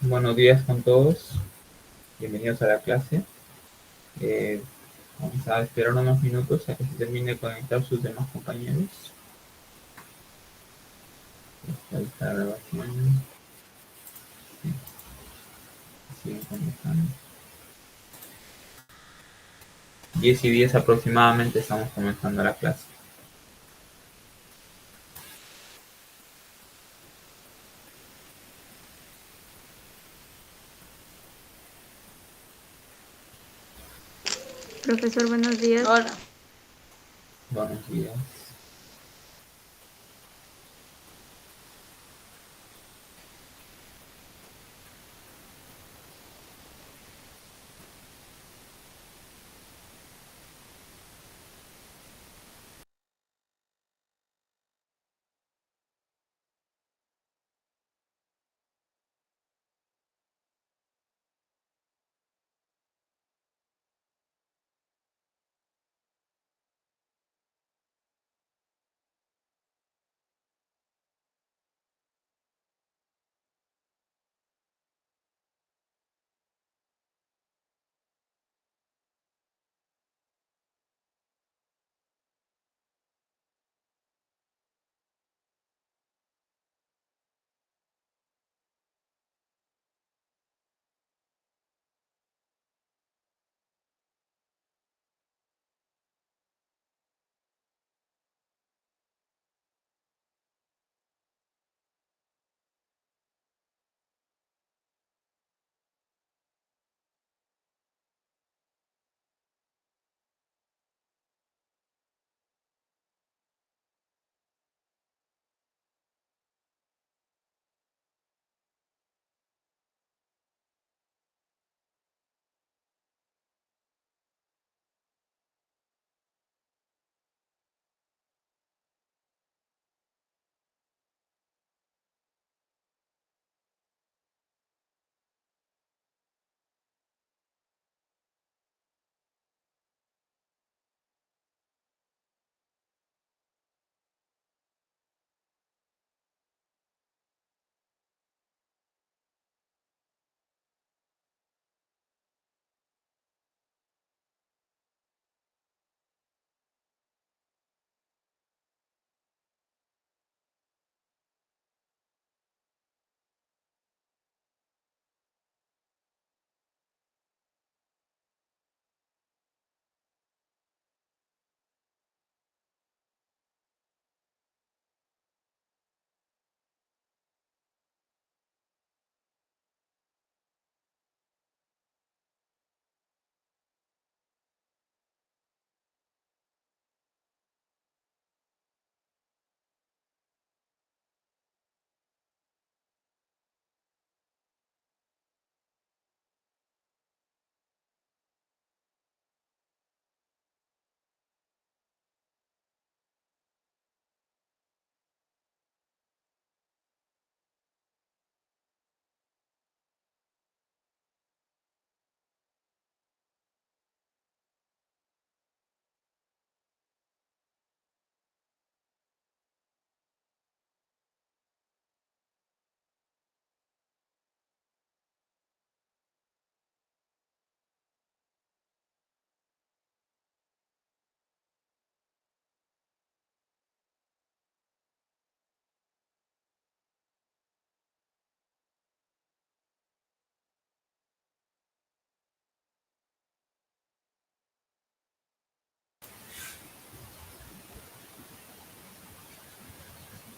Buenos días con todos, bienvenidos a la clase. Eh, Vamos a esperar unos minutos a que se termine de conectar sus demás compañeros. Esta grabación. Sí, siguen conectando. 10:10 aproximadamente estamos comenzando la clase. Profesor, buenos días. Hola. Buenos días.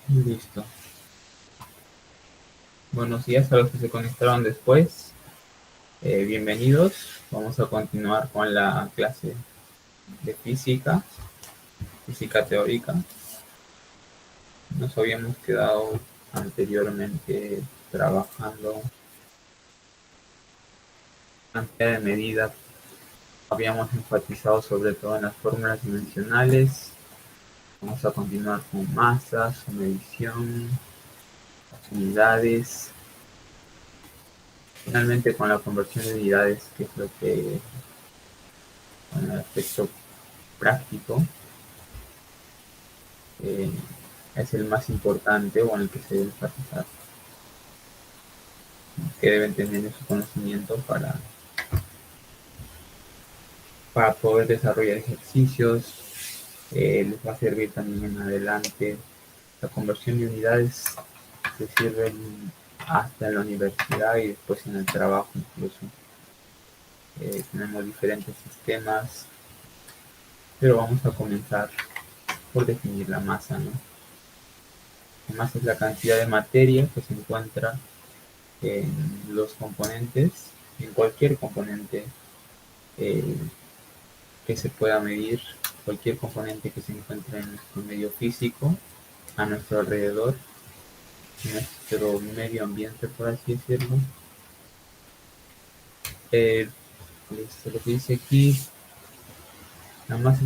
Listo. Buenos días a los que se conectaron después. Bienvenidos. Vamos a continuar con la clase de física teórica. Nos habíamos quedado anteriormente trabajando cantidad de medidas. Habíamos enfatizado sobre todo en las fórmulas dimensionales. Vamos a continuar con masas, su medición, las unidades. Finalmente con la conversión de unidades, que es lo que, en el aspecto práctico, eh, es el más importante o en el que se debe enfatizar. que deben tener su conocimiento para poder desarrollar ejercicios. Les va a servir también en adelante. La conversión de unidades se sirven hasta en la universidad y después en el trabajo incluso. Tenemos diferentes sistemas, pero vamos a comenzar por definir la masa, ¿no? La masa es la cantidad de materia que se encuentra en los componentes, en cualquier componente eh, que se pueda medir, cualquier componente que se encuentre en nuestro medio físico, a nuestro alrededor, en nuestro medio ambiente, por así decirlo. Lo que dice aquí, la masa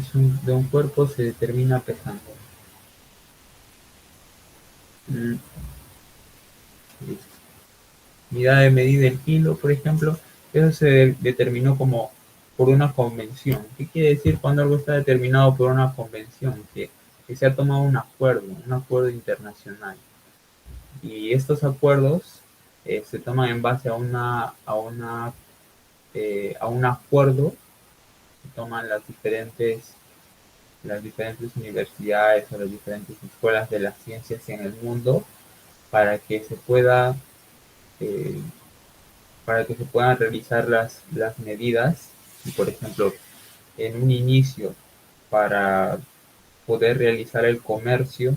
de un cuerpo se determina pesando. Mm, Unidad de medida el kilo, por ejemplo, eso se determinó como por una convención. ¿Qué quiere decir cuando algo está determinado por una convención? Que se ha tomado un acuerdo internacional. Y estos acuerdos se toman en base a un acuerdo que toman las diferentes universidades o las diferentes escuelas de las ciencias en el mundo para que se pueda eh, para que se puedan realizar las medidas y, por ejemplo, en un inicio, para poder realizar el comercio,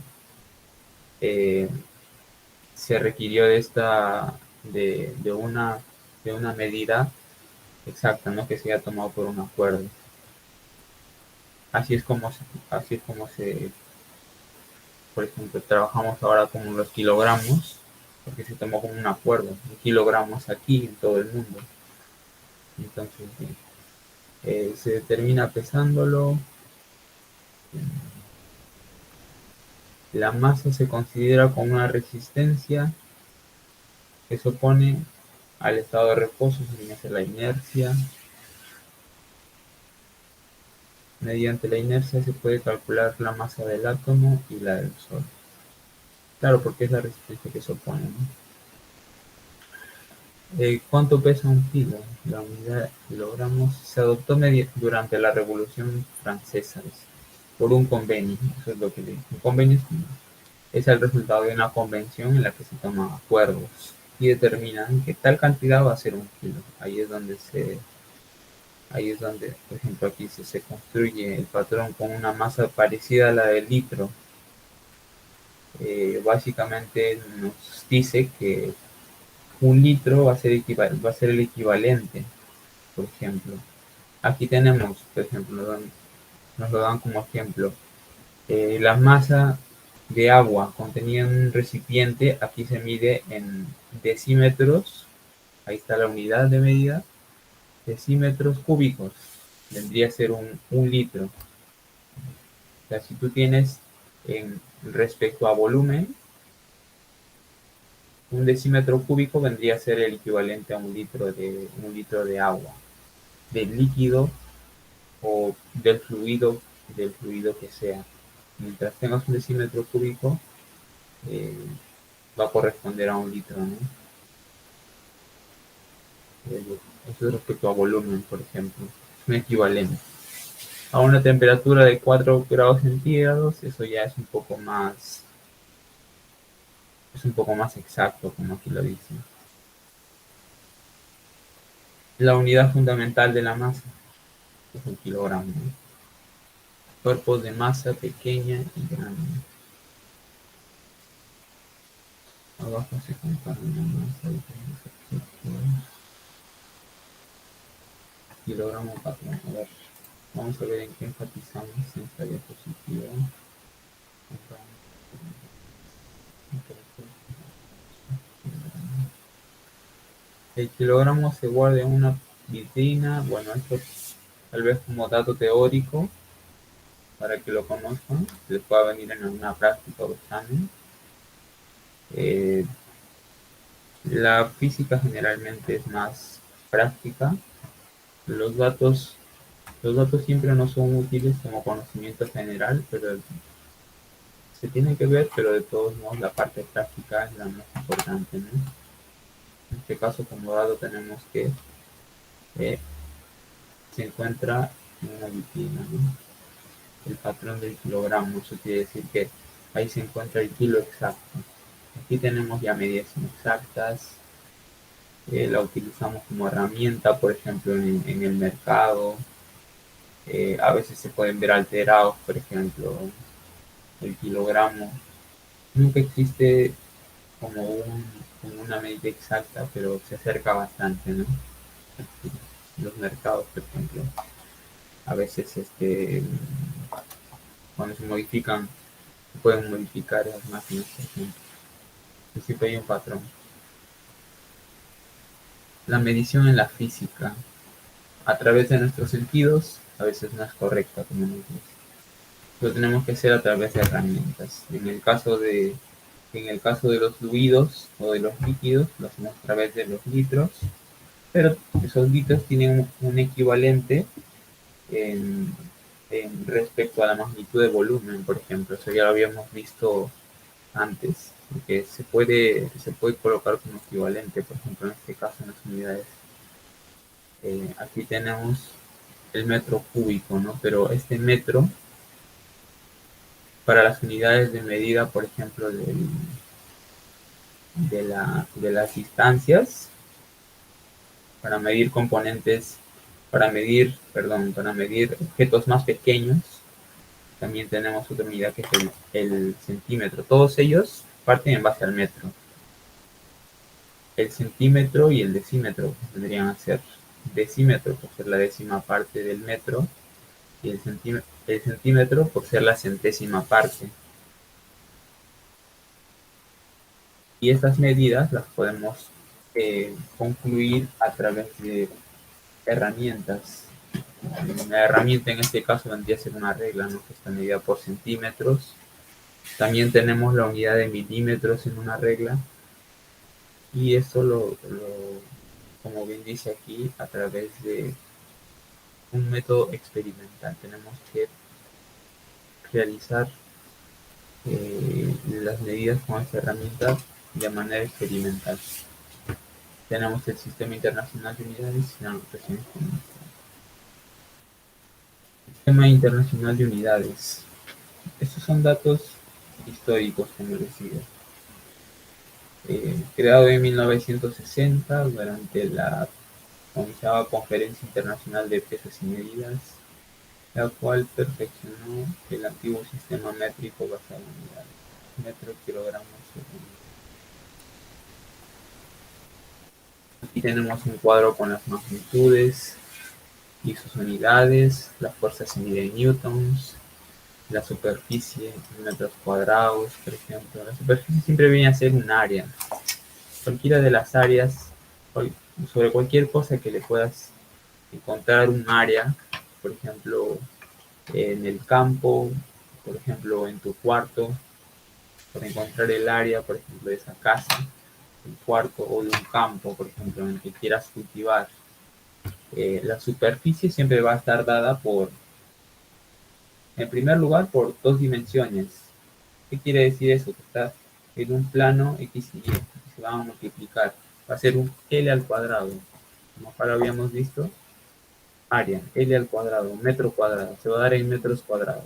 eh, se requirió de una medida exacta, ¿no? Que se haya tomado por un acuerdo. Así es como así es como por ejemplo, trabajamos ahora con los kilogramos, porque se tomó como un acuerdo, kilogramos aquí en todo el mundo. Entonces, se determina pesándolo. La masa se considera como una resistencia que se opone al estado de reposo, se inicia la inercia. Mediante la inercia se puede calcular la masa del átomo y la del Sol. Claro, porque es la resistencia que se opone, ¿no? ¿Cuánto pesa un kilo? La unidad de kilogramos se adoptó durante la Revolución Francesa por un convenio. Eso es lo que le digo. Un convenio es el resultado de una convención en la que se toman acuerdos y determinan que tal cantidad va a ser un kilo. Ahí es donde, por ejemplo, aquí se construye el patrón con una masa parecida a la del litro. Básicamente nos dice que un litro va a ser el equivalente, por ejemplo. Aquí tenemos, por ejemplo, nos lo dan como ejemplo, la masa de agua contenida en un recipiente, aquí se mide en decímetros, ahí está la unidad de medida, decímetros cúbicos, vendría a ser un litro. O sea, si tú tienes respecto a volumen, un decímetro cúbico vendría a ser el equivalente a un litro de agua, del líquido o del fluido que sea. Mientras tengas un decímetro cúbico, eh, va a corresponder a un litro, ¿no? Eso es respecto a volumen, por ejemplo, es un equivalente. A una temperatura de 4 grados centígrados, eso ya es un poco más exacto, como aquí lo dice. La unidad fundamental de la masa es el kilogramo, ¿no? Cuerpos de masa pequeña y grande. Abajo se compara la masa de kilogramo patrón. A ver, vamos a ver en qué enfatizamos en esta diapositiva. El kilogramo se guarda en una vitrina. Bueno, esto es tal vez como dato teórico para que lo conozcan, les pueda venir en una práctica o examen. La física generalmente es más práctica. Los datos, los datos siempre no son útiles como conocimiento general, pero se tiene que ver, pero de todos modos la parte práctica es la más importante, ¿no? En este caso, como dado tenemos que se encuentra en una vitrina, ¿no? El patrón del kilogramo, eso quiere decir que ahí se encuentra el kilo exacto. Aquí tenemos ya medidas inexactas, la utilizamos como herramienta, por ejemplo, en el mercado. A veces se pueden ver alterados, por ejemplo, el kilogramo. Nunca existe como una medida exacta, pero se acerca bastante, ¿no? Los mercados, por ejemplo, a veces cuando se modifican, se pueden modificar las máquinas, por ejemplo. Siempre hay un patrón. La medición en la física a través de nuestros sentidos a veces no es correcta, como nos dice. Lo tenemos que hacer a través de herramientas. En el caso de los fluidos o de los líquidos, lo hacemos a través de los litros, pero esos litros tienen un equivalente en, respecto a la magnitud de volumen, por ejemplo. Eso ya lo habíamos visto antes, porque se puede colocar como equivalente, por ejemplo, en este caso en las unidades. Aquí tenemos el metro cúbico, ¿no? Pero este metro, para las unidades de medida, por ejemplo, de las distancias, para medir componentes, para medir objetos más pequeños, también tenemos otra unidad que es el centímetro. Todos ellos parten en base al metro. El centímetro y el decímetro vendrían a ser decímetro por ser la décima parte del metro y el centímetro por ser la centésima parte. Y estas medidas las podemos concluir a través de herramientas. Una herramienta en este caso vendría a ser una regla, ¿no? Que está medida por centímetros. También tenemos la unidad de milímetros en una regla. Y esto como bien dice aquí, a través de un método experimental. Tenemos que realizar las medidas con esta herramienta de manera experimental. Tenemos el Sistema Internacional de Unidades y la notación exponencial. Sistema Internacional de Unidades. Estos son datos históricos, como decía. Creado en 1960 durante la Conferencia Internacional de Pesos y Medidas, la cual perfeccionó el antiguo sistema métrico basado en unidades, metro, kilogramos, segundo. Aquí tenemos un cuadro con las magnitudes y sus unidades, la fuerza se mide en newtons, la superficie en metros cuadrados, por ejemplo. La superficie siempre viene a ser un área. Cualquiera de las áreas, sobre cualquier cosa que le puedas encontrar un área, por ejemplo, en el campo, por ejemplo, en tu cuarto, para encontrar el área, por ejemplo, de esa casa, un cuarto o de un campo, por ejemplo, en el que quieras cultivar. La superficie siempre va a estar dada en primer lugar, por dos dimensiones. ¿Qué quiere decir eso? Que está en un plano X y Y, se van a multiplicar. Va a ser un L al cuadrado. Como ahora habíamos visto, área, L al cuadrado, metro cuadrado, se va a dar en metros cuadrados.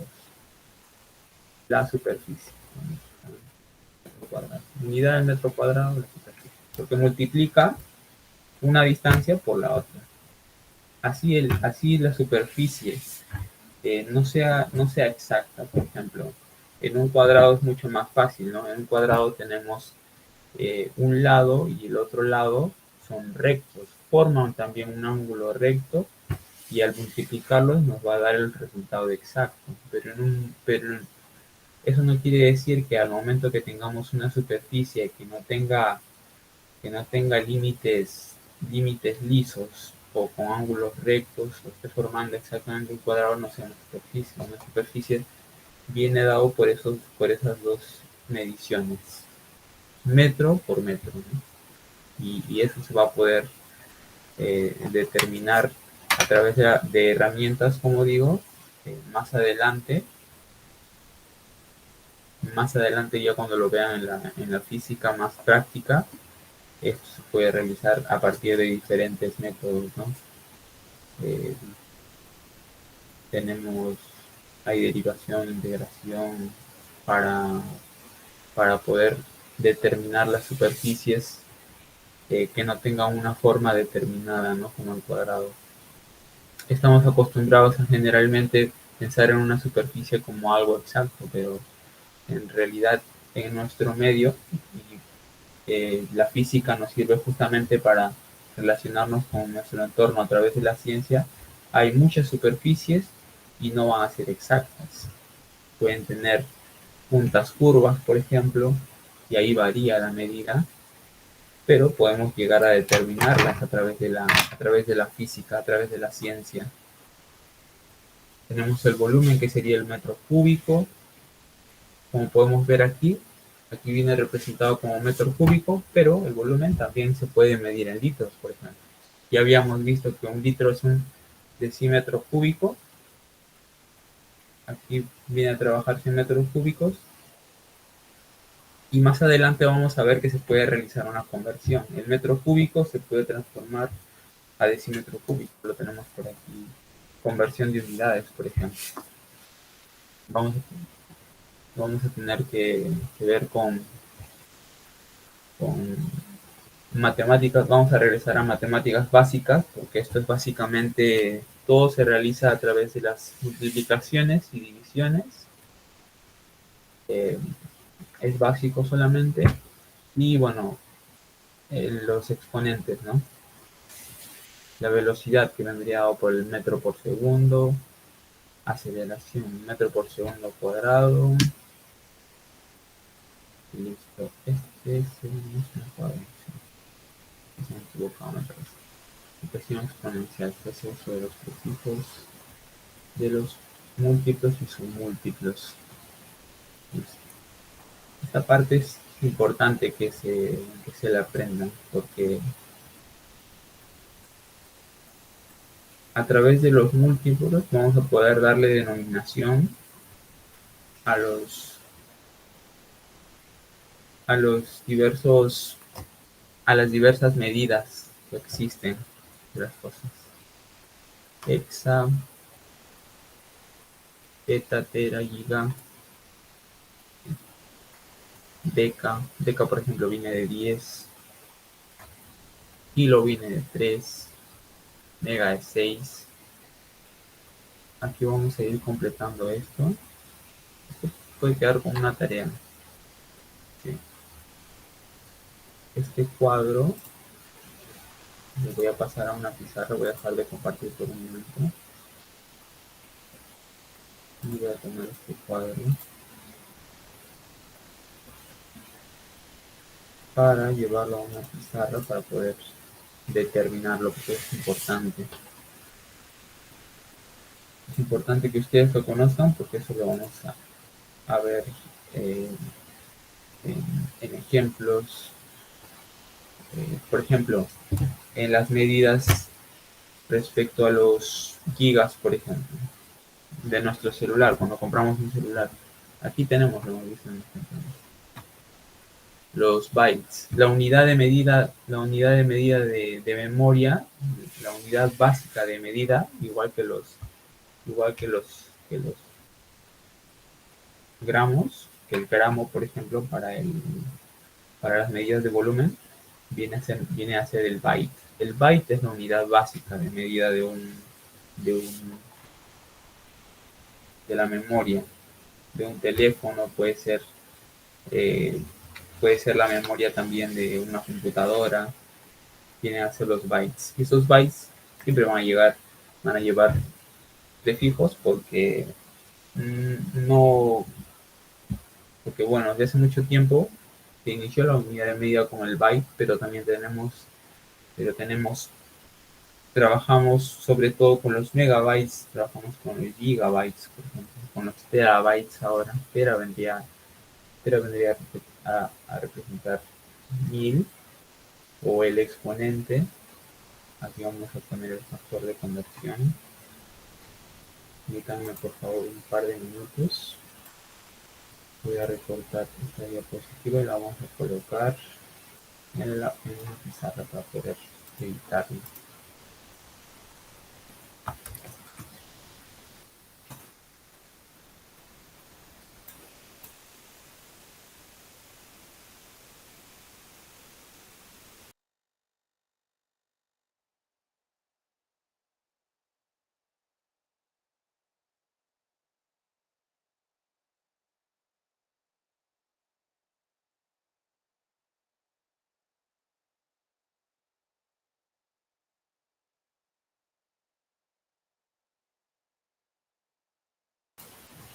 La superficie. Cuadrado. Unidad del metro cuadrado, la superficie. Porque multiplica una distancia por la otra. Así la superficie no sea exacta, por ejemplo. En un cuadrado es mucho más fácil, ¿no? En un cuadrado tenemos un lado y el otro lado son rectos, forman también un ángulo recto y al multiplicarlos nos va a dar el resultado exacto. Pero eso no quiere decir que al momento que tengamos una superficie que no tenga límites lisos o con ángulos rectos o esté formando exactamente un cuadrado, no sea una superficie. Una superficie viene dado por esas dos mediciones, metro por metro, ¿no? Y eso se va a poder determinar a través de herramientas, como digo, más adelante. Más adelante ya cuando lo vean en la física más práctica, Esto se puede realizar a partir de diferentes métodos, ¿no? Eh, tenemos, hay derivación, integración para, para poder determinar las superficies que no tengan una forma determinada, ¿no? Como el cuadrado. Estamos acostumbrados a generalmente pensar en una superficie como algo exacto, pero en realidad en nuestro medio la física nos sirve justamente para relacionarnos con nuestro entorno a través de la ciencia. Hay muchas superficies y no van a ser exactas. Pueden tener puntas curvas, por ejemplo, y ahí varía la medida, pero podemos llegar a determinarlas a través de la física, a través de la ciencia. Tenemos el volumen, que sería el metro cúbico. Como podemos ver aquí viene representado como metro cúbico, pero el volumen también se puede medir en litros, por ejemplo. Ya habíamos visto que un litro es un decímetro cúbico. Aquí viene a trabajar 100 metros cúbicos. Y más adelante vamos a ver que se puede realizar una conversión. El metro cúbico se puede transformar a decímetro cúbico. Lo tenemos por aquí. Conversión de unidades, por ejemplo. Vamos a, vamos a tener que ver con matemáticas. Vamos a regresar a matemáticas básicas, porque esto es básicamente, todo se realiza a través de las multiplicaciones y divisiones. Eh, es básico solamente. Y bueno, los exponentes, ¿no? La velocidad, que vendría dado por el metro por segundo. Aceleración, metro por segundo cuadrado. Listo. Este es el mismo cuadrado. Se me equivocado, me parece. Ecuación exponencial, que es el uso de los prefijos, de los múltiplos y submúltiplos. Listo. Esta parte es importante que se la aprendan, porque a través de los múltiplos vamos a poder darle denominación a los diversos, a las diversas medidas que existen de las cosas. Hexa, eta, tera, giga, deca. Deca, por ejemplo, viene de 10. Kilo viene de 3. Mega de 6. Aquí vamos a ir completando esto. Esto puede quedar como una tarea. ¿Sí? Este cuadro lo voy a pasar a una pizarra. Voy a dejar de compartir por un momento. Y voy a tomar este cuadro para llevarlo a una pizarra para poder determinarlo, porque es importante. Es importante que ustedes lo conozcan, porque eso lo vamos a ver eh, en ejemplos. Por ejemplo, en las medidas respecto a los gigas, por ejemplo, de nuestro celular, cuando compramos un celular. Aquí tenemos, lo hemos visto en los bytes. La unidad de medida de memoria, la unidad básica de medida, igual que los gramos, que el gramo, por ejemplo, para las medidas de volumen, viene a ser el byte. El byte es la unidad básica de medida de un de la memoria de un teléfono. Eh, puede ser la memoria también de una computadora. Vienen a ser los bytes. Y esos bytes siempre van a llevar prefijos, porque no, porque bueno, desde hace mucho tiempo se inició la unidad de medida con el byte, pero trabajamos sobre todo con los megabytes, trabajamos con los gigabytes, por ejemplo, con los terabytes ahora. Tera vendría a representar 1000, o el exponente. Aquí vamos a poner el factor de conversión. Permítanme por favor un par de minutos. Voy a recortar esta diapositiva y la vamos a colocar en una pizarra para poder editarlo.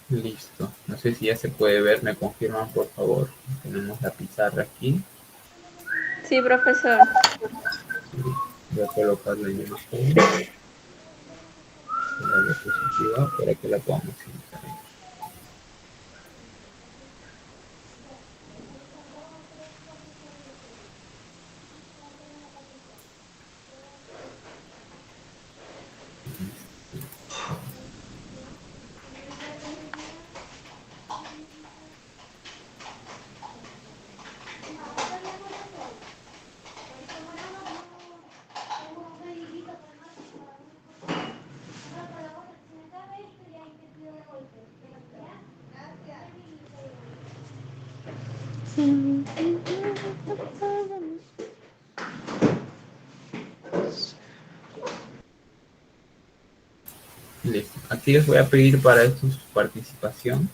Listo. No sé si ya se puede ver. Me confirman, por favor. Tenemos la pizarra aquí. Sí, profesor. Voy a colocar la imagen de la diapositiva para que la podamos editar. Listo. Aquí les voy a pedir para esto su participación.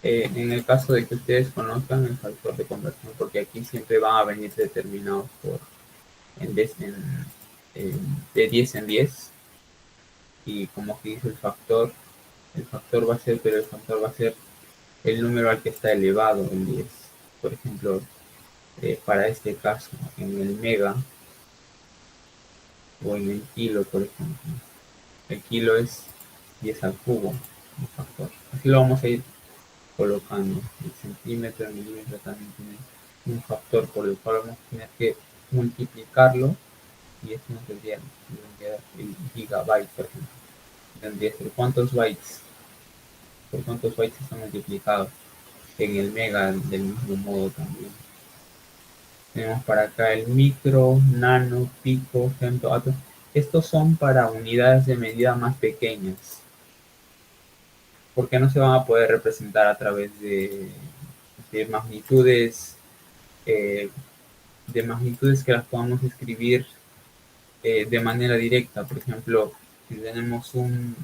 En el caso de que ustedes conozcan el factor de conversión, porque aquí siempre van a venir determinados por de 10 en 10, y como aquí dice el factor va a ser, pero el factor va a ser el número al que está elevado en 10. Por ejemplo, para este caso, en el mega o en el kilo, por ejemplo. El kilo es 10 al cubo, el factor. Así lo vamos a ir colocando. El centímetro, el milímetro también tiene un factor por el cual vamos a tener que multiplicarlo, y eso nos tendría el gigabyte, por ejemplo. Tendría que ser cuántos bytes, por cuántos bytes están multiplicados. En el mega, del mismo modo también. Tenemos para acá el micro, nano, pico, femto, átomo. Estos son para unidades de medida más pequeñas, porque no se van a poder representar a través de magnitudes, eh, de magnitudes que las podamos escribir de manera directa. Por ejemplo, si tenemos un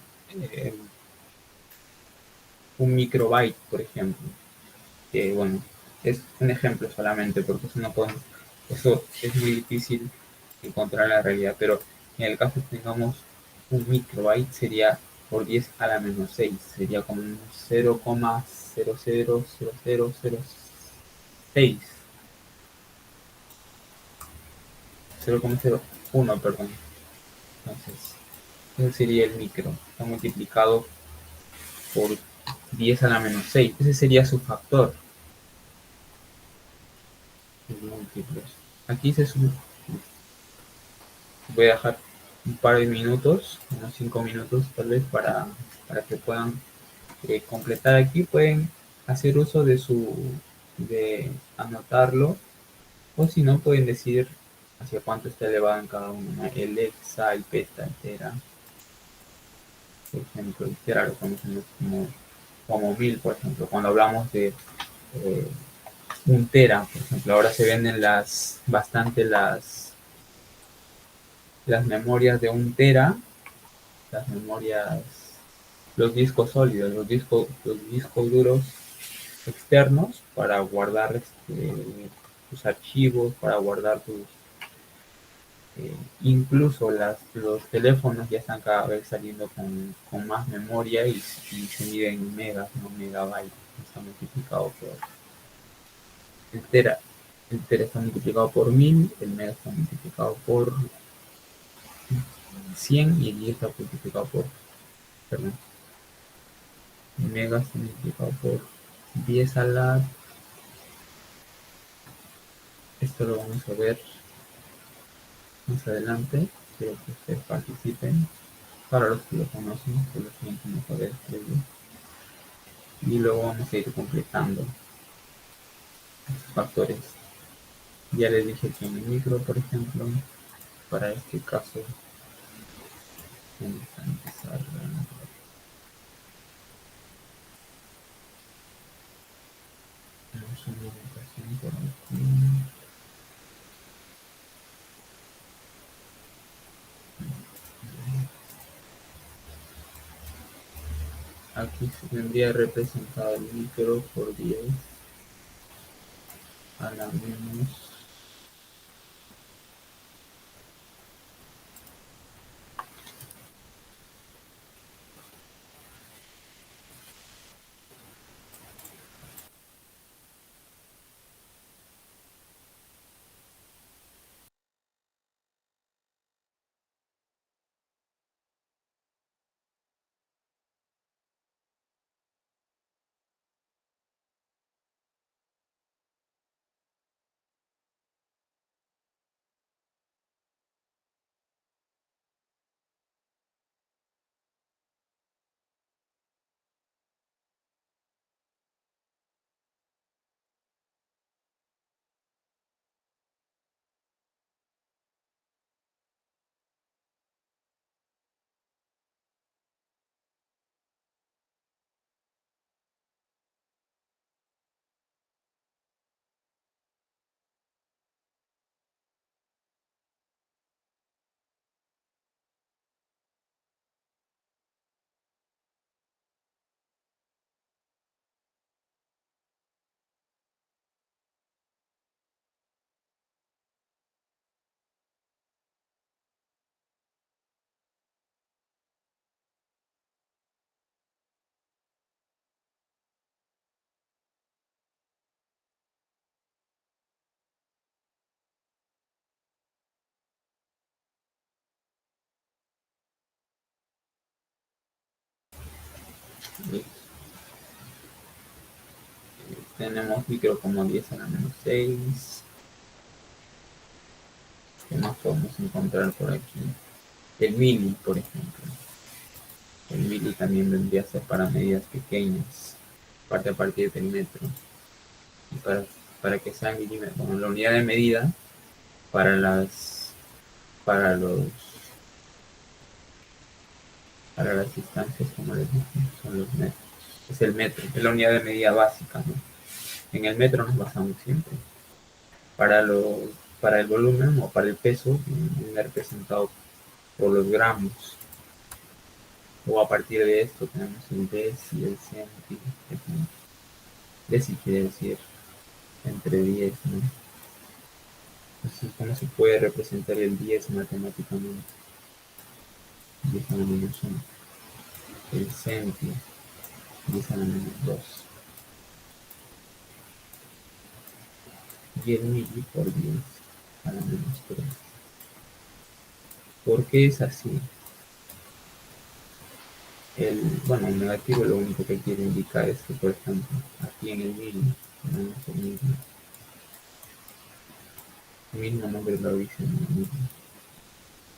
microbyte, por ejemplo, que bueno, es un ejemplo solamente, porque eso no podemos, eso es muy difícil encontrar en la realidad, pero en el caso que tengamos un microbyte sería por 10 a la menos 6, sería como un 0,000006, 0,01, perdón. Entonces, ese sería el micro, está multiplicado por 10 a la menos 6, ese sería su factor, múltiplos. Aquí se suma. Voy a dejar un par de minutos, unos 5 minutos tal vez, para que puedan completar aquí. Pueden hacer uso de anotarlo, o si no, pueden decir hacia cuánto está elevado en cada uno, ¿no? El hexa, el peta, el tera. Por ejemplo, el tera lo conocemos como 1000, por ejemplo. Cuando hablamos de eh, un tera, por ejemplo, ahora se venden bastante las memorias de un tera, las memorias, los discos sólidos, los discos duros externos para guardar tus archivos, para guardar incluso los teléfonos ya están cada vez saliendo con más memoria, y se miden en megas, no megabytes. Está multiplicado por el tera. El tera está multiplicado por 1000, el mega está multiplicado por 100, y el giga está multiplicado por, perdón, el mega está multiplicado por 10 a la. Esto lo vamos a ver más adelante. Quiero que ustedes participen, para los que lo conocen, que lo tienen como saber escribir. Y luego vamos a ir completando factores. Ya les dije que en el micro, por ejemplo, para este caso, vamos a empezar tenemos una anotación por aquí. Aquí se tendría representado el micro por 10 a la menos tenemos micro como 10 a la menos 6. ¿Qué más podemos encontrar por aquí? El mili, por ejemplo. El mili también vendría a ser para medidas pequeñas, parte a partir del metro. Y para que sea milímetro, bueno, la unidad de medida para para los para las distancias, como les dije, son los metros. Es el metro, es la unidad de medida básica, ¿no? En el metro nos basamos siempre. Para para el volumen o para el peso, viene representado por los gramos. O a partir de esto tenemos el deci, el centi. Deci quiere decir entre 10, ¿no? Entonces, ¿cómo se puede representar el 10 matemáticamente? 10 a la menos 1. El centi, 10 a la menos 2. Y el mili por 10 a la menos 3. ¿Por qué es así? Bueno, el negativo lo único que quiere indicar es que, por ejemplo, aquí en el mili tenemos el mismo nombre lo dice en el mili,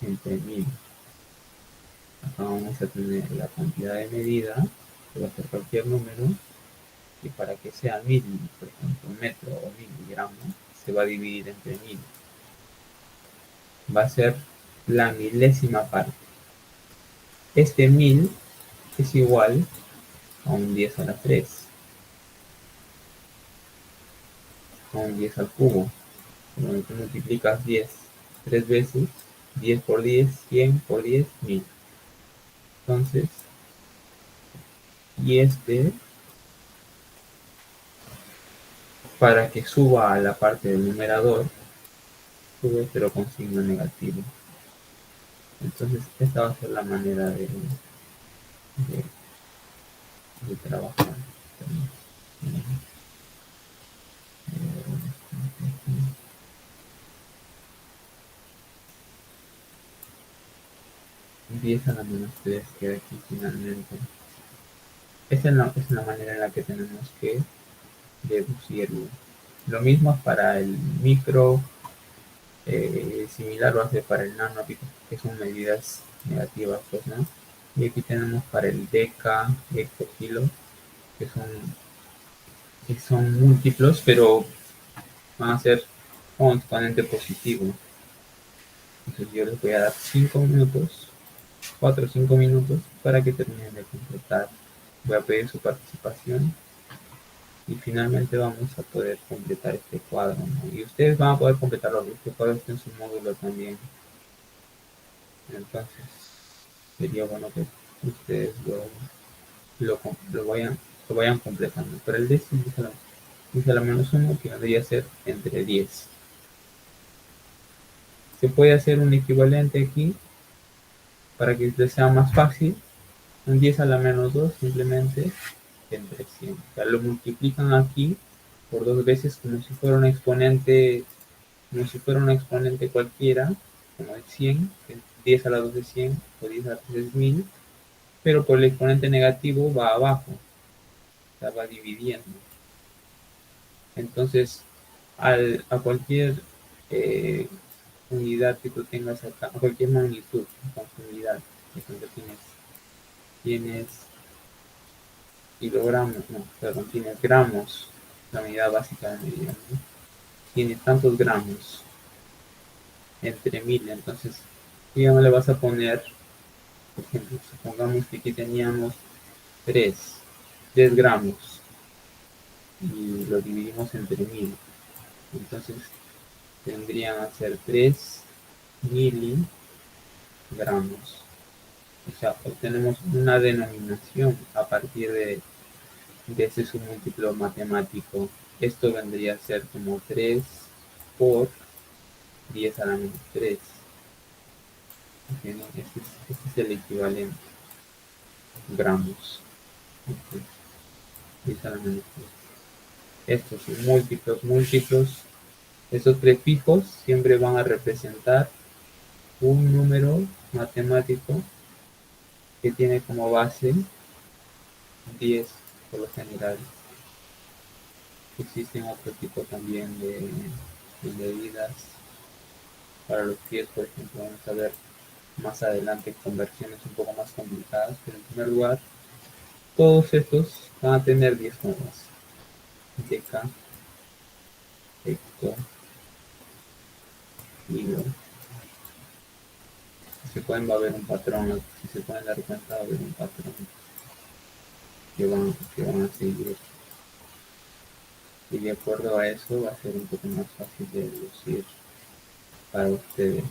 entre mil. Acá vamos a tener la cantidad de medida, que va a ser cualquier número, y para que sea mil, por ejemplo, metro o miligramo, se va a dividir entre mil. Va a ser la milésima parte. Este 1000 es igual a un 10 a la 3, a un 10 al cubo. Cuando tú multiplicas 10 3 veces, 10 por 10, 100 por 10, 1000. Entonces, y para que suba a la parte del numerador, sube pero con signo negativo. Entonces, esta va a ser la manera de trabajar. Empieza la menos 3 que aquí finalmente. Esa es la manera en la que tenemos que deducirlo. Lo mismo para el micro, similar va a ser para el nano, que son medidas negativas, pues, ¿no? Y aquí tenemos para el deca, hectokilo, que son múltiplos, pero van a ser un exponente positivo. Entonces yo les voy a dar 5 minutos, 4 o 5 minutos para que terminen de completar. Voy a pedir su participación y finalmente vamos a poder completar este cuadro, ¿no? Y ustedes van a poder completarlo, este cuadro está en su módulo también. Entonces sería bueno que ustedes lo vayan completando. Pero el décimo dice a la menos 1 que vendría a ser entre 10. Se puede hacer un equivalente aquí para que les sea más fácil. Un 10 a la menos 2 simplemente entre 100. O sea, lo multiplican aquí por 2 veces como si fuera un exponente, cualquiera, como el 100, que 10 a la 2 es 100 o 10 a la 3 es 1000, pero por el exponente negativo va abajo, o sea, va dividiendo. Entonces, a cualquier unidad que tú tengas acá, a cualquier magnitud con su unidad, por ejemplo, tienes kilogramos, no, perdón, tienes gramos, la unidad básica de medida, ¿no? Tienes tantos gramos entre 1000, entonces, digamos, le vas a poner, por ejemplo, supongamos que aquí teníamos 3 gramos y lo dividimos entre 1000, entonces tendrían a ser 3 miligramos. O sea, obtenemos una denominación a partir de ese submúltiplo matemático. Esto vendría a ser como 3 por 10 a la menos 3. ¿Entienden? Este es el equivalente. Gramos. Okay. 10 a la menos 3. Estos son múltiplos. Esos prefijos siempre van a representar un número matemático que tiene como base 10 por lo general. Existen otro tipo también de medidas para los pies, por ejemplo. Vamos a ver más adelante conversiones un poco más complicadas, pero en primer lugar, todos estos van a tener 10 como base. Deca, hecto, kilo. Va a haber un patrón, si se pueden dar cuenta, va a haber un patrón que van a seguir. Y de acuerdo a eso va a ser un poco más fácil de deducir para ustedes.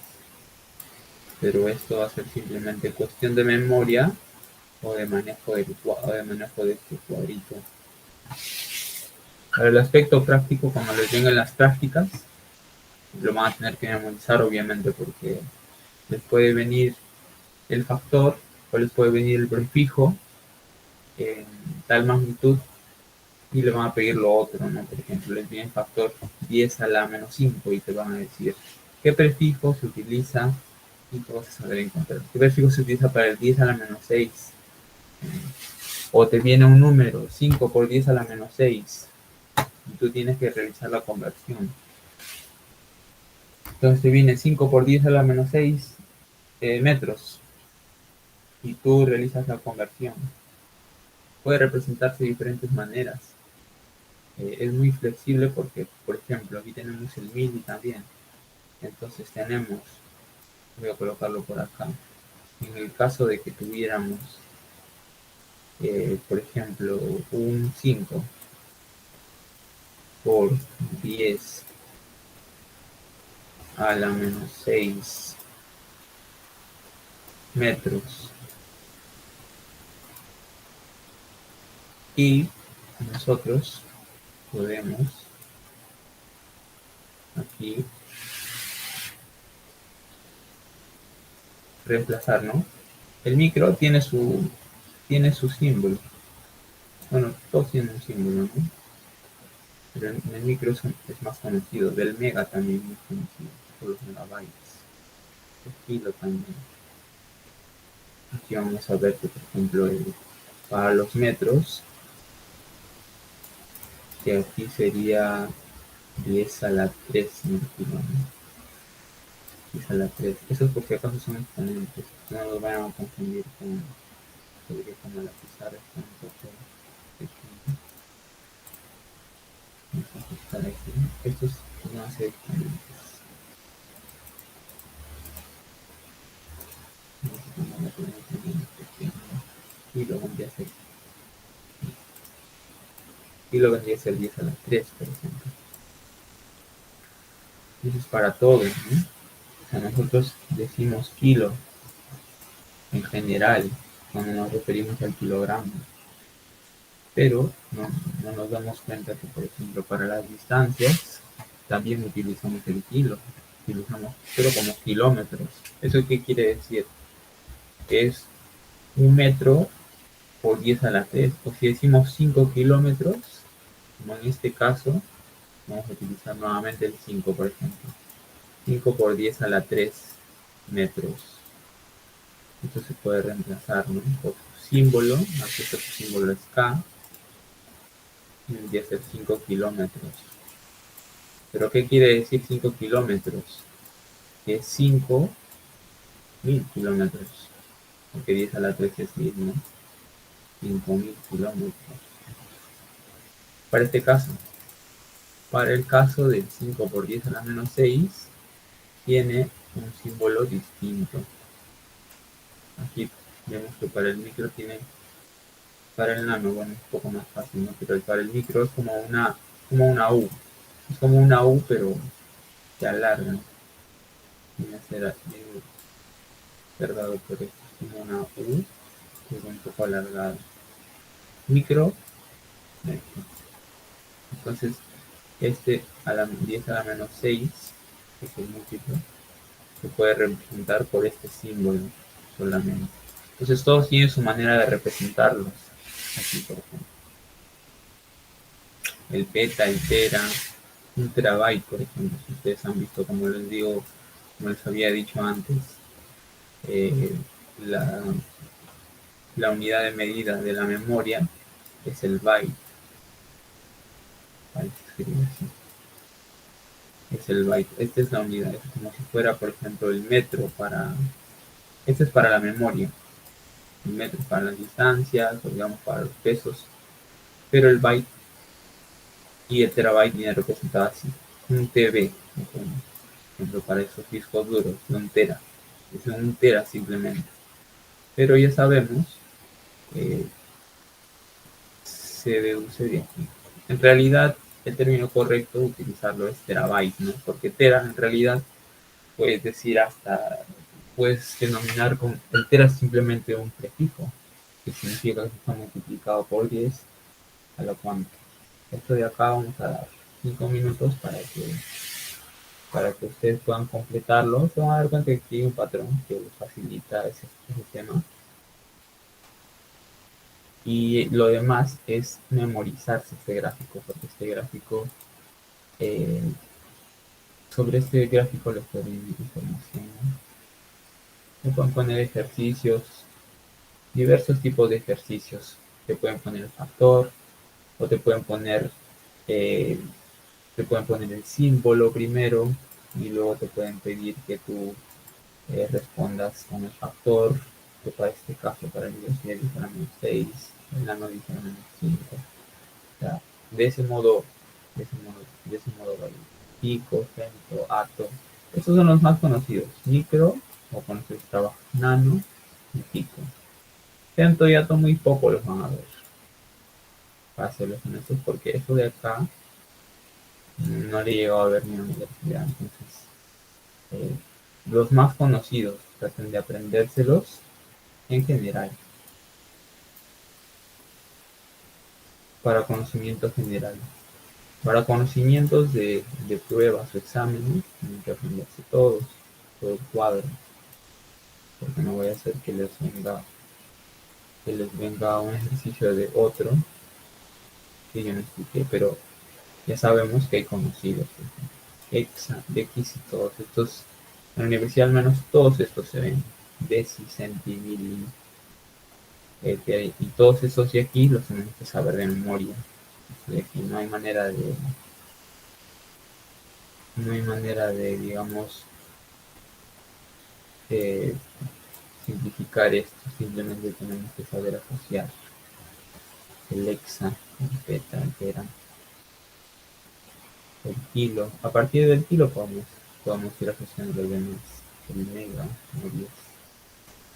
Pero esto va a ser simplemente cuestión de memoria o de manejo de este cuadrito. Para el aspecto práctico, cuando les lleguen las prácticas, lo van a tener que memorizar, obviamente, porque les puede venir el factor o les puede venir el prefijo en tal magnitud y le van a pedir lo otro, ¿no? Por ejemplo, les viene el factor 10 a la menos 5 y te van a decir qué prefijo se utiliza y tú vas a saber encontrar. ¿Qué prefijo se utiliza para el 10 a la menos 6? O te viene un número 5 por 10 a la menos 6 y tú tienes que realizar la conversión. Entonces te viene 5 por 10 a la menos 6 metros y tú realizas la conversión. Puede representarse de diferentes maneras. Es muy flexible porque, por ejemplo, aquí tenemos el mili también. Entonces tenemos, voy a colocarlo por acá, en el caso de que tuviéramos, por ejemplo, un 5 por 10 a la menos 6 metros y nosotros podemos aquí reemplazar, ¿no? El micro tiene su símbolo. Bueno, todos tienen un símbolo, ¿no? Pero el micro es más conocido. Del mega también es conocido por los megabytes. El kilo también. Aquí vamos a ver que, por ejemplo, para los metros, que aquí sería 10 a la 3 kilo, ¿no? 10 a la 3. Esos por si acaso son exponentes. No los vayan a confundir con como la pizarra está un poco pequeña. estar aquí. Estos van a ser exponentes. Y lo vendría a ser. Y lo vendría a ser 10 a la 3, por ejemplo. Y eso es para todo, ¿no? O sea, nosotros decimos kilo en general cuando nos referimos al kilogramo, pero no nos damos cuenta que, por ejemplo, para las distancias también utilizamos el kilo, utilizamos pero como kilómetros. ¿Eso qué quiere decir? Que es 1 metro por 10 a la 3, o si decimos 5 kilómetros, como en este caso, vamos a utilizar nuevamente el 5, por ejemplo. 5 por 10 a la 3 metros. Esto se puede reemplazar, ¿no? Por su símbolo, aquí está su símbolo es K, y vendría a ser 5 kilómetros. ¿Pero qué quiere decir 5 kilómetros? Que es 5.000 kilómetros, porque 10 a la 3 es 1000, ¿no? 5.000 kilómetros. Para este caso, para el caso del 5 por 10 a la menos 6, tiene un símbolo distinto. Aquí vemos que para el micro tiene, para el nano, bueno, es un poco más fácil, ¿no? Pero para el micro es como una U. Es como una U, pero se alarga. Viene a ser dado por esto. Es como una U, pero un poco alargada. Micro, entonces este a la 10 a la menos 6, que es el múltiplo, se puede representar por este símbolo solamente. Entonces todos tienen su manera de representarlos. Aquí, por ejemplo, el peta, el tera, un terabyte, por ejemplo, si ustedes han visto, como les digo, como les había dicho antes, eh, la, la unidad de medida de la memoria es el byte. Es el byte. Esta es la unidad. Es como si fuera, por ejemplo, el metro para. Este es para la memoria. El metro para las distancias, o digamos para los pesos. Pero el byte y el terabyte viene representado así. Un TB, por ejemplo, para esos discos duros, de un tera. Es un tera simplemente. Pero ya sabemos, se deduce de aquí. En realidad, el término correcto utilizarlo es terabyte, ¿no? Porque tera en realidad puedes decir puedes denominar con, el tera es simplemente un prefijo, que significa que está multiplicado por 10 a la cuántica. Esto de acá vamos a dar 5 minutos para que ustedes puedan completarlo. Se van a dar cuenta que aquí hay un patrón que facilita ese tema. Y lo demás es memorizarse este gráfico, porque este gráfico, eh, sobre este gráfico les doy información. Se pueden poner ejercicios, diversos tipos de ejercicios. Te pueden poner el factor, o eh, te pueden poner el símbolo primero, y luego te pueden pedir que tú respondas con el factor, que para este caso, para el dice la menos 6, el nano dice la menos 5. O sea, de ese modo va a ir. Pico, femto, ato. Estos son los más conocidos. Micro, o cuando se trabaja nano y pico. Femto y ato muy poco los van a ver. Para serles honestos, porque eso de acá no le he llegado a ver ni en la universidad. Entonces, eh, los más conocidos, traten de aprendérselos en general. Para conocimiento general. Para conocimientos de pruebas o exámenes, tienen que aprenderse todo el cuadro, porque no voy a hacer que les venga un ejercicio de otro que yo no expliqué, pero ya sabemos que hay conocidos, hexa, decis y todos estos, en la universidad al menos todos estos se ven, deci, centi, mili, y todos esos de aquí los tenemos que saber de memoria. De aquí no hay manera de, digamos, eh, simplificar esto, simplemente tenemos que saber asociar el hexa, el beta, el tera. el kilo. A partir del kilo podemos ir asociando los demás. El mega, como 10,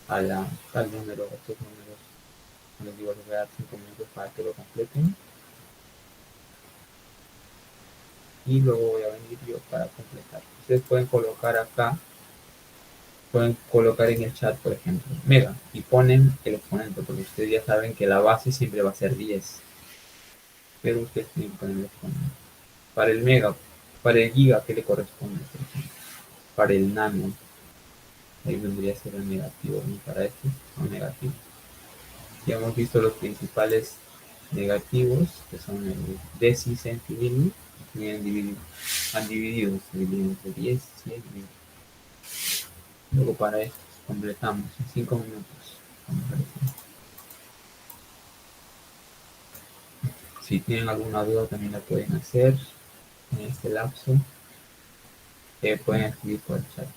a la tal número, estos números. Les digo, les voy a dar 5 minutos para que lo completen. Y luego voy a venir yo para completar. Ustedes pueden colocar acá, pueden colocar en el chat, por ejemplo, mega, y ponen el exponente, porque ustedes ya saben que la base siempre va a ser 10. Pero ustedes tienen que poner el exponente. Para el mega, para el giga, ¿qué le corresponde? Por ejemplo? Para el nano, ahí vendría a ser el negativo, y para este son negativos. Ya hemos visto los principales negativos, que son el decicentililo, y han dividido, se dividen entre 10 y 100. Luego para esto completamos en 5 minutos. Si tienen alguna duda también la pueden hacer en este lapso. Pueden escribir por el chat.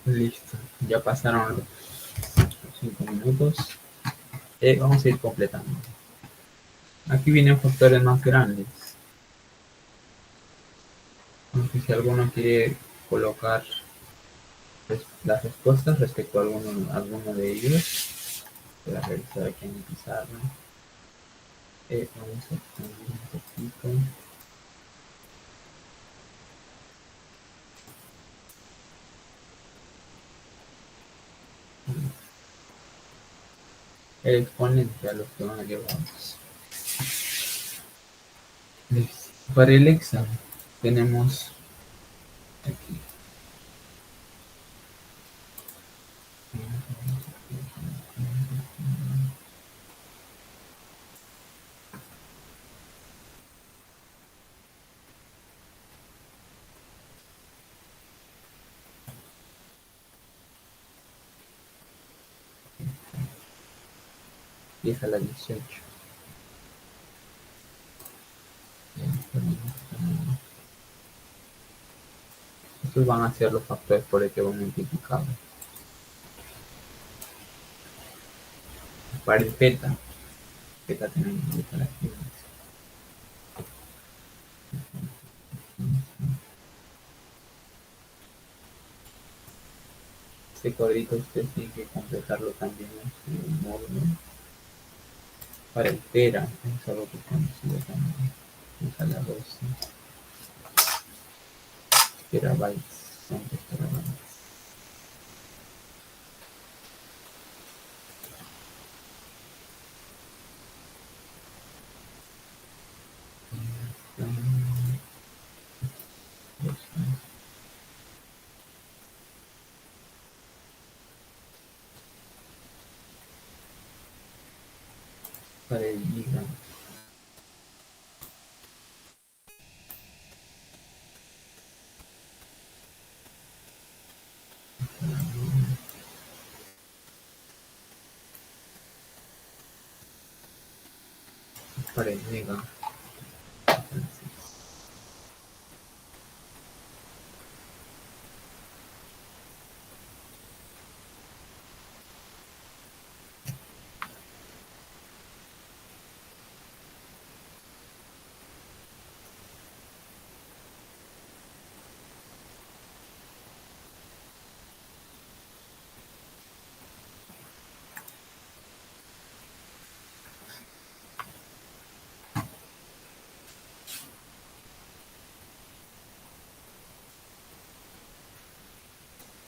Listo, ya pasaron los 5 minutos. Vamos a ir completando. Aquí vienen factores más grandes. No sé si alguno quiere colocar las respuestas respecto a alguno de ellos. Voy a revisar aquí en mi pizarra. Vamos a expandir un poquito. El exponente a los que van elevados. Listo. Para el examen tenemos aquí. Y es a la 18. Estos van a ser los factores por el que van multiplicados. Para el beta tenemos que aquí. Este cuadrito usted tiene que completarlo también en su módulo. Para el tera es algo que es conocido también. Es a la 12 terabytes. Son 2 terabytes. Para el giga para el mega.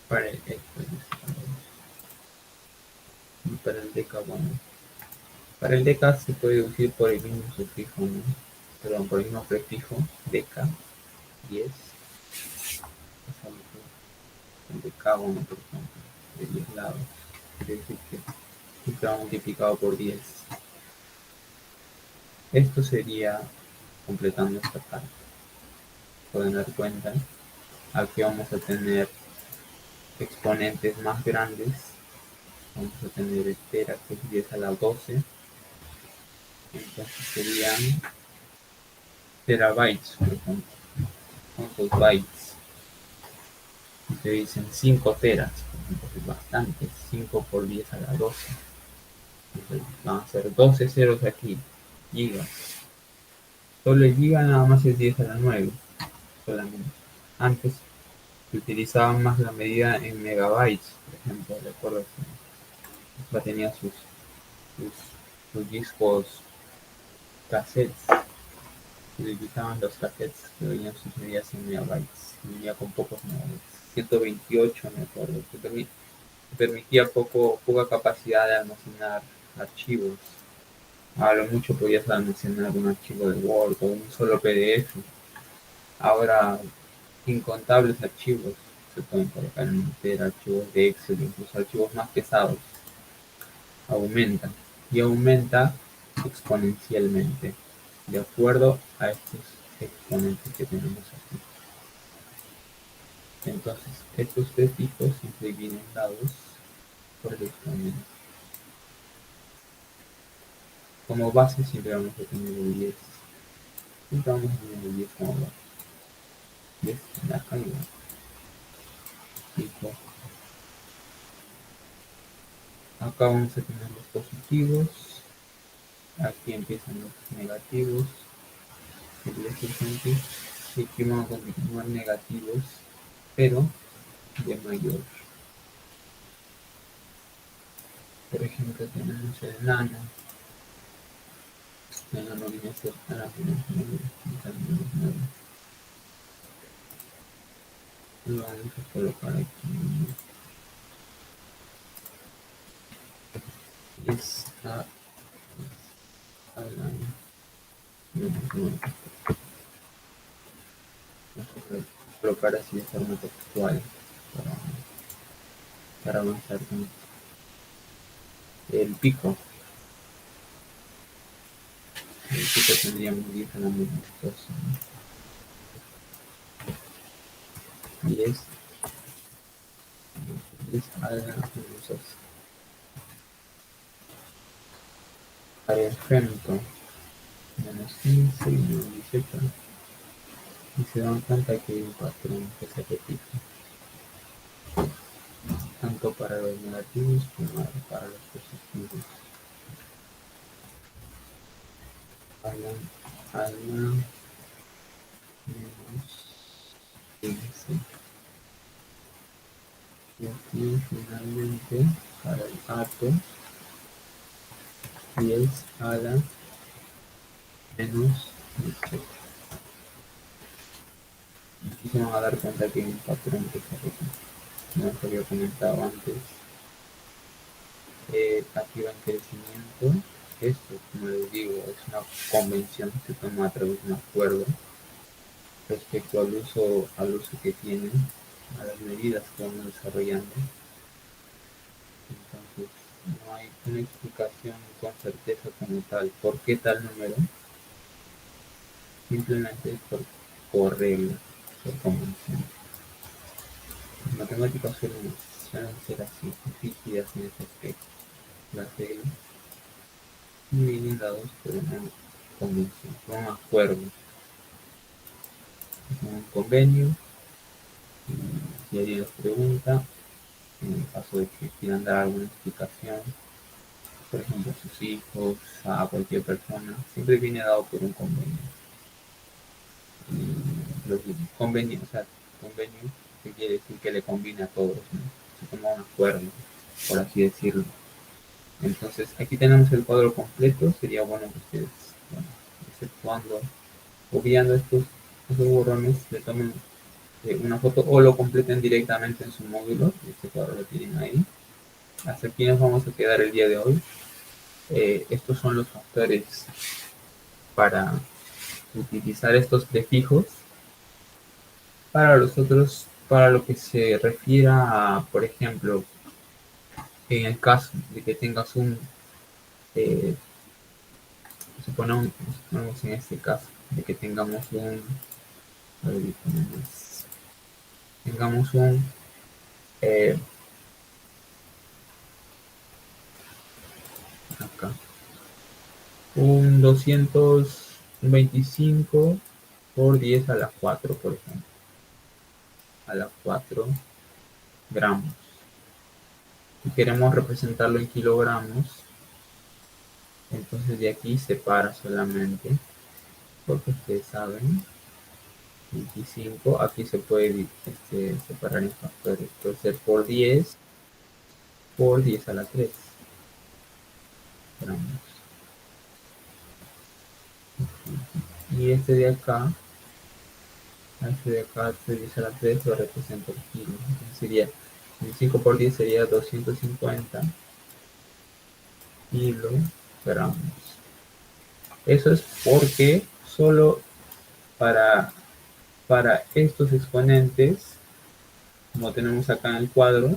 Para el y para el deca, bueno, para el deca se puede deducir por el mismo sufijo, ¿no? Perdón, por el mismo prefijo, deca, 10. El decágono, por ejemplo, de 10 lados. Quiere decir que siempre va multiplicado por 10. Esto sería completando esta parte. Pueden dar cuenta, aquí vamos a tener exponentes más grandes. Vamos a tener el tera, que es 10 a la 12. Entonces serían terabytes, por ejemplo. ¿Cuántos bytes? Y te dicen 5 teras, por ejemplo, es bastante. 5 por 10 a la 12. Entonces van a ser 12 ceros aquí, gigas. Solo el giga nada más es 10 a la 9, solamente. Antes se utilizaba más la medida en megabytes, por ejemplo, recuerdo que tenía sus discos cassettes, se utilizaban los cassettes que venían sus medidas en megabytes, venía con pocos megabytes, 128 me acuerdo, que permitía poca capacidad de almacenar archivos. A lo mucho podías almacenar un archivo de Word o un solo PDF. Ahora incontables archivos se pueden colocar en meter, archivos de Excel, incluso archivos más pesados. Aumentan y aumenta exponencialmente de acuerdo a estos exponentes que tenemos aquí. Entonces, estos tres tipos siempre vienen dados por el exponente. Como base siempre vamos a tener el 10. Siempre vamos a tener el 10 como base. 10 en la caída. Tipo. Acá vamos a tener los positivos. Aquí empiezan los negativos. El 10%. Y aquí vamos a continuar negativos, pero de mayor. Por ejemplo, tenemos el nano. En la nómina cercana menos 9, menos 9. Lo vamos a colocar aquí. Es a la menos 9. Vamos a colocar así de forma textual para avanzar con el pico. El pico tendríamos 10 a la menos 12, ¿no? 10 a la menos 12. Para el femto, menos 15 y menos 18. Y se dan cuenta que hay un patrón que se repite, tanto para los negativos como para los positivos. A la menos 15. Y aquí finalmente para el ato 10 a la menos 18. Aquí se van a dar cuenta que hay un patrón que se repite. No os había comentado antes. Aquí va en crecimiento. Esto, como les digo, es una convención que se toma a través de un acuerdo respecto al uso que tienen, a las medidas que vamos desarrollando. Entonces, no hay una explicación con certeza como tal. ¿Por qué tal número? Simplemente es por regla, por convención. Las matemáticas suelen ser así, rígidas en ese aspecto. Las reglas y vienen dados por una convención, por un acuerdo, un convenio. Y si alguien les pregunta, en el caso de que quieran dar alguna explicación, por ejemplo a sus hijos, a cualquier persona, siempre viene dado por un convenio. Y los convenios, o sea, convenio que quiere decir que le conviene a todos, ¿no? Se toma un acuerdo, por así decirlo. Entonces aquí tenemos el cuadro completo. Sería bueno que ustedes, bueno, exceptuando, obviando estos borrones, le tomen una foto o lo completen directamente en su módulo. Este cuadro lo tienen ahí. Hasta aquí nos vamos a quedar el día de hoy. Estos son los factores para utilizar estos prefijos. Para los otros, para lo que se refiera a, por ejemplo, en el caso de que tengas suponemos en este caso, de que tengamos tengamos eh, acá, un 225 por 10 a la 4, por ejemplo, a la 4 gramos. Si queremos representarlo en kilogramos, entonces de aquí separa solamente, porque ustedes saben, 25, aquí se puede separar en factores, puede ser por 10 a la 3 gramos. Y este de acá, 10 a la 3 lo representa el kilo. Entonces sería 25 por 10 sería 250 kilogramos. Eso es porque solo para estos exponentes, como tenemos acá en el cuadro,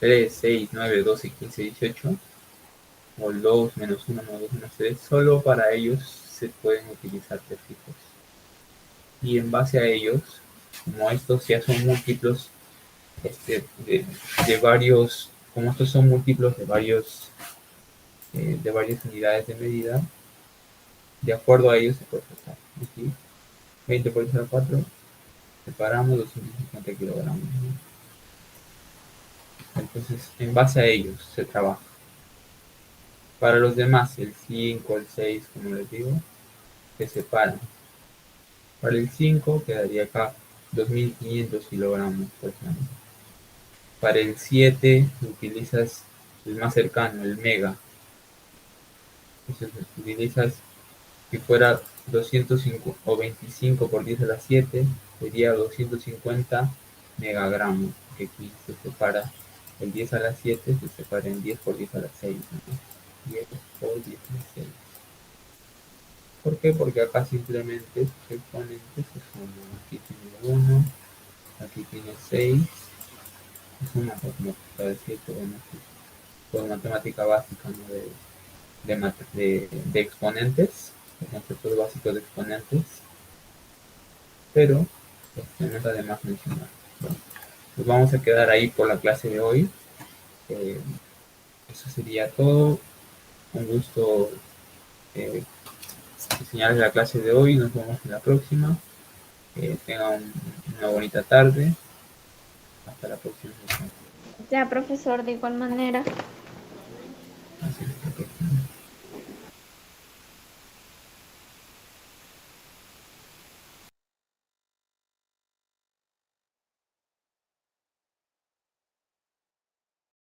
3, 6, 9, 12, 15, 18, o el 2, menos 1, menos 2, menos 3, solo para ellos se pueden utilizar prefijos. Y en base a ellos, como estos ya son múltiplos de varios, como estos son múltiplos de varias unidades de medida, de acuerdo a ellos se puede sacar. Aquí, 20 por 10 a la 4, separamos 250 kilogramos. Entonces, en base a ellos se trabaja. Para los demás, el 5, el 6, como les digo, se separan. Para el 5 quedaría acá 2500 kilogramos, por ejemplo. Para el 7 utilizas el más cercano, el mega. Entonces utilizas Si fuera 205 o 25 por 10 a la 7, sería 250 megagramos, que aquí se separa el 10 a la 7, se separa en 10 por 10 a la 6, ¿no? 10 por 10 a la 6. ¿Por qué? Porque acá simplemente sus exponentes se suman. Aquí tiene 1, aquí tiene 6, es una matemática de 7, bueno, por matemática básica, ¿no? de exponentes, el concepto básico de exponentes, pero no está de más mencionar. Bueno, pues vamos a quedar ahí por la clase de hoy. Eh, Eso sería todo. Un gusto enseñarles la clase de hoy. Nos vemos en la próxima. Tengan una bonita tarde. Hasta la próxima sesión. Ya, profesor, de igual manera.